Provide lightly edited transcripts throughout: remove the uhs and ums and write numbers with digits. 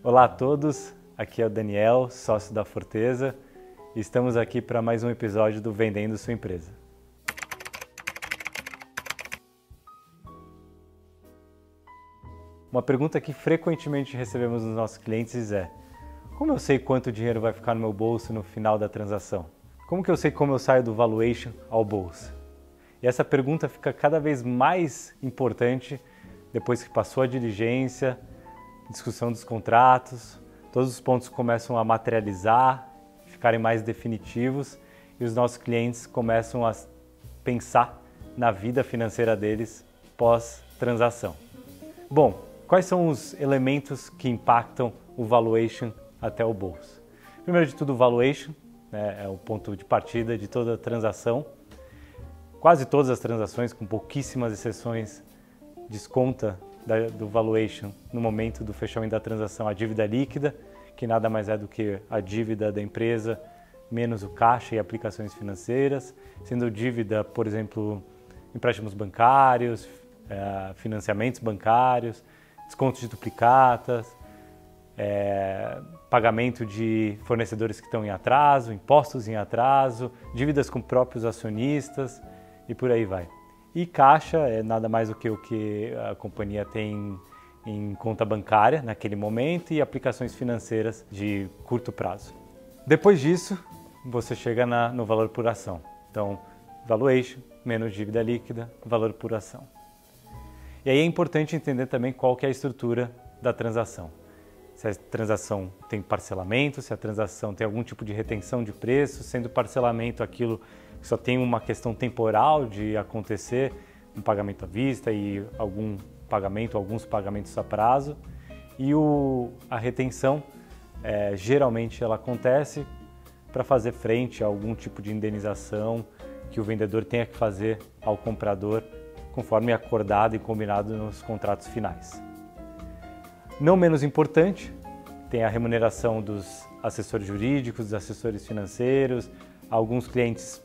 Olá a todos, aqui é o Daniel, sócio da Forteza, e estamos aqui para mais um episódio do Vendendo Sua Empresa. Uma pergunta que frequentemente recebemos dos nossos clientes é: como eu sei quanto dinheiro vai ficar no meu bolso no final da transação? Como que eu sei como eu saio do valuation ao bolso? E essa pergunta fica cada vez mais importante depois que passou a diligência, discussão dos contratos, todos os pontos começam a materializar, ficarem mais definitivos e os nossos clientes começam a pensar na vida financeira deles pós-transação. Bom, quais são os elementos que impactam o valuation até o bolso? Primeiro de tudo, o valuation, é o ponto de partida de toda transação. Quase todas as transações, com pouquíssimas exceções, desconta do valuation no momento do fechamento da transação a dívida líquida, que nada mais é do que a dívida da empresa menos o caixa e aplicações financeiras, sendo dívida, por exemplo, empréstimos bancários, financiamentos bancários, descontos de duplicatas, pagamento de fornecedores que estão em atraso, impostos em atraso, dívidas com próprios acionistas e por aí vai. E caixa é nada mais do que o que a companhia tem em conta bancária naquele momento e aplicações financeiras de curto prazo. Depois disso, você chega no valor por ação. Então, valuation menos dívida líquida, valor por ação. E aí é importante entender também qual que é a estrutura da transação. Se a transação tem parcelamento, se a transação tem algum tipo de retenção de preço, sendo parcelamento aquilo que só tem uma questão temporal de acontecer, um pagamento à vista e alguns pagamentos a prazo. E a retenção, geralmente ela acontece para fazer frente a algum tipo de indenização que o vendedor tenha que fazer ao comprador, conforme acordado e combinado nos contratos finais. Não menos importante, tem a remuneração dos assessores jurídicos, dos assessores financeiros. Alguns clientes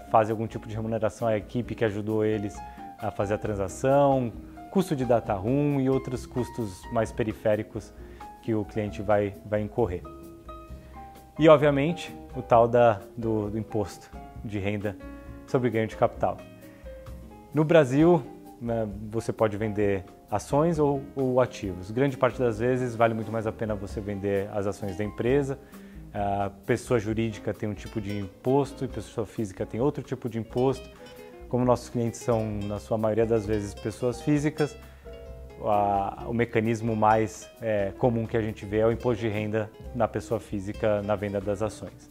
fazem algum tipo de remuneração à equipe que ajudou eles a fazer a transação, custo de data room e outros custos mais periféricos que o cliente vai incorrer. E, obviamente, o tal do imposto de renda sobre ganho de capital. No Brasil, você pode vender ações ou ativos. Grande parte das vezes vale muito mais a pena você vender as ações da empresa. A pessoa jurídica tem um tipo de imposto e pessoa física tem outro tipo de imposto. Como nossos clientes são, na sua maioria das vezes, pessoas físicas, o mecanismo mais comum que a gente vê é o imposto de renda na pessoa física na venda das ações.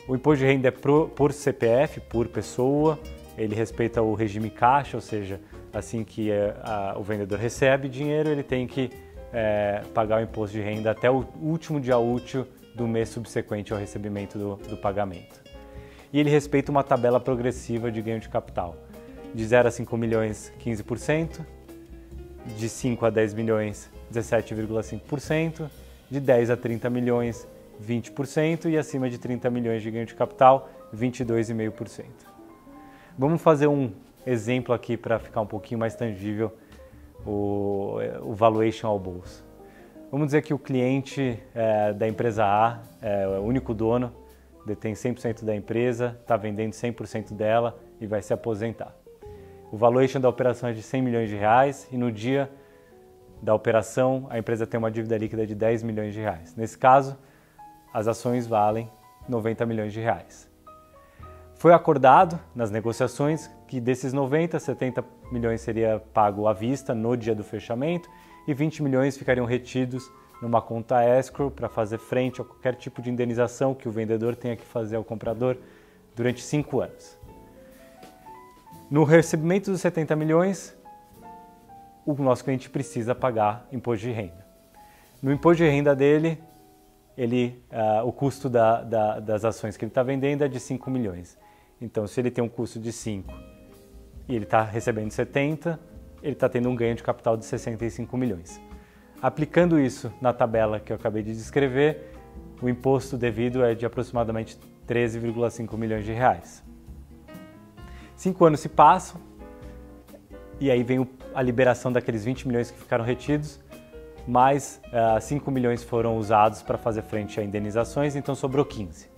O imposto de renda é por CPF, por pessoa. Ele respeita o regime caixa, ou seja, assim que o vendedor recebe dinheiro, ele tem que pagar o imposto de renda até o último dia útil do mês subsequente ao recebimento do pagamento. E ele respeita uma tabela progressiva de ganho de capital. De 0 a 5 milhões, 15%, de 5 a 10 milhões, 17,5%, de 10 a 30 milhões, 20% e acima de 30 milhões de ganho de capital, 22,5%. Vamos fazer um exemplo aqui para ficar um pouquinho mais tangível o valuation ao bolso. Vamos dizer que o cliente da empresa A é o único dono, detém 100% da empresa, está vendendo 100% dela e vai se aposentar. O valuation da operação é de 100 milhões de reais e no dia da operação a empresa tem uma dívida líquida de 10 milhões de reais. Nesse caso, as ações valem 90 milhões de reais. Foi acordado nas negociações que desses 90, 70 milhões seria pago à vista no dia do fechamento e 20 milhões ficariam retidos numa conta escrow para fazer frente a qualquer tipo de indenização que o vendedor tenha que fazer ao comprador durante 5 anos. No recebimento dos 70 milhões, o nosso cliente precisa pagar imposto de renda. No imposto de renda dele, o custo das ações que ele está vendendo é de 5 milhões. Então, se ele tem um custo de 5 e ele está recebendo 70, ele está tendo um ganho de capital de 65 milhões. Aplicando isso na tabela que eu acabei de descrever, o imposto devido é de aproximadamente 13,5 milhões de reais. 5 anos se passam e aí vem a liberação daqueles 20 milhões que ficaram retidos. mas 5 milhões foram usados para fazer frente a indenizações, então sobrou 15.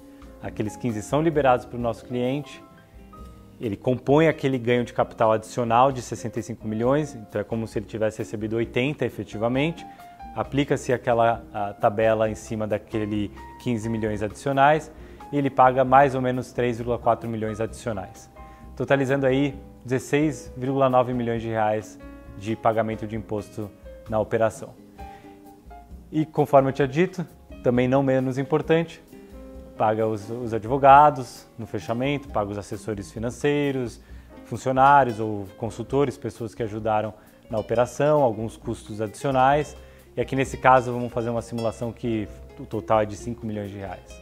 Aqueles 15 são liberados para o nosso cliente, ele compõe aquele ganho de capital adicional de 65 milhões, então é como se ele tivesse recebido 80 efetivamente, aplica-se aquela tabela em cima daquele 15 milhões adicionais e ele paga mais ou menos 3,4 milhões adicionais, totalizando aí 16,9 milhões de reais de pagamento de imposto na operação. E conforme eu tinha dito, também não menos importante, paga os advogados no fechamento, paga os assessores financeiros, funcionários ou consultores, pessoas que ajudaram na operação, alguns custos adicionais. E aqui nesse caso vamos fazer uma simulação que o total é de 5 milhões de reais.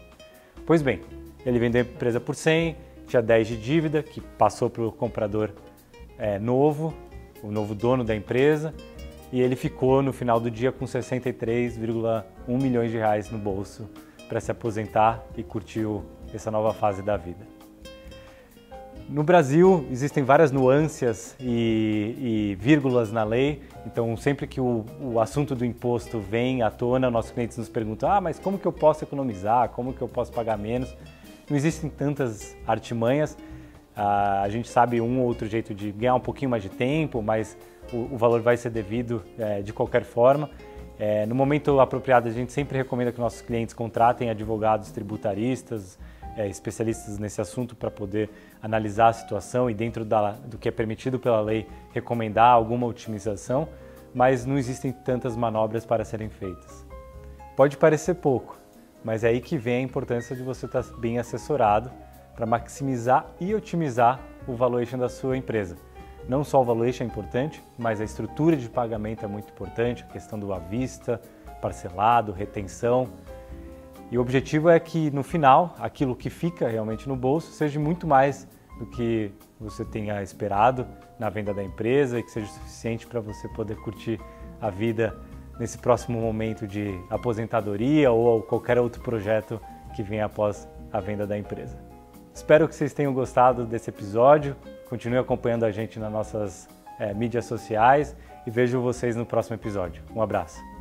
Pois bem, ele vendeu a empresa por 100, tinha 10 de dívida, que passou para o comprador novo, o novo dono da empresa, e ele ficou no final do dia com 63,1 milhões de reais no bolso para se aposentar e curtir essa nova fase da vida. No Brasil existem várias nuances e vírgulas na lei, então sempre que o assunto do imposto vem à tona, nossos clientes nos perguntam: mas como que eu posso economizar, como que eu posso pagar menos? Não existem tantas artimanhas, a gente sabe um ou outro jeito de ganhar um pouquinho mais de tempo, mas o valor vai ser devido de qualquer forma. No momento apropriado, a gente sempre recomenda que nossos clientes contratem advogados tributaristas, especialistas nesse assunto para poder analisar a situação e dentro do que é permitido pela lei, recomendar alguma otimização, mas não existem tantas manobras para serem feitas. Pode parecer pouco, mas é aí que vem a importância de você estar bem assessorado para maximizar e otimizar o valuation da sua empresa. Não só o valuation é importante, mas a estrutura de pagamento é muito importante, a questão do à vista, parcelado, retenção. E o objetivo é que no final, aquilo que fica realmente no bolso seja muito mais do que você tenha esperado na venda da empresa e que seja suficiente para você poder curtir a vida nesse próximo momento de aposentadoria ou qualquer outro projeto que venha após a venda da empresa. Espero que vocês tenham gostado desse episódio. Continue acompanhando a gente nas nossas mídias sociais e vejo vocês no próximo episódio. Um abraço!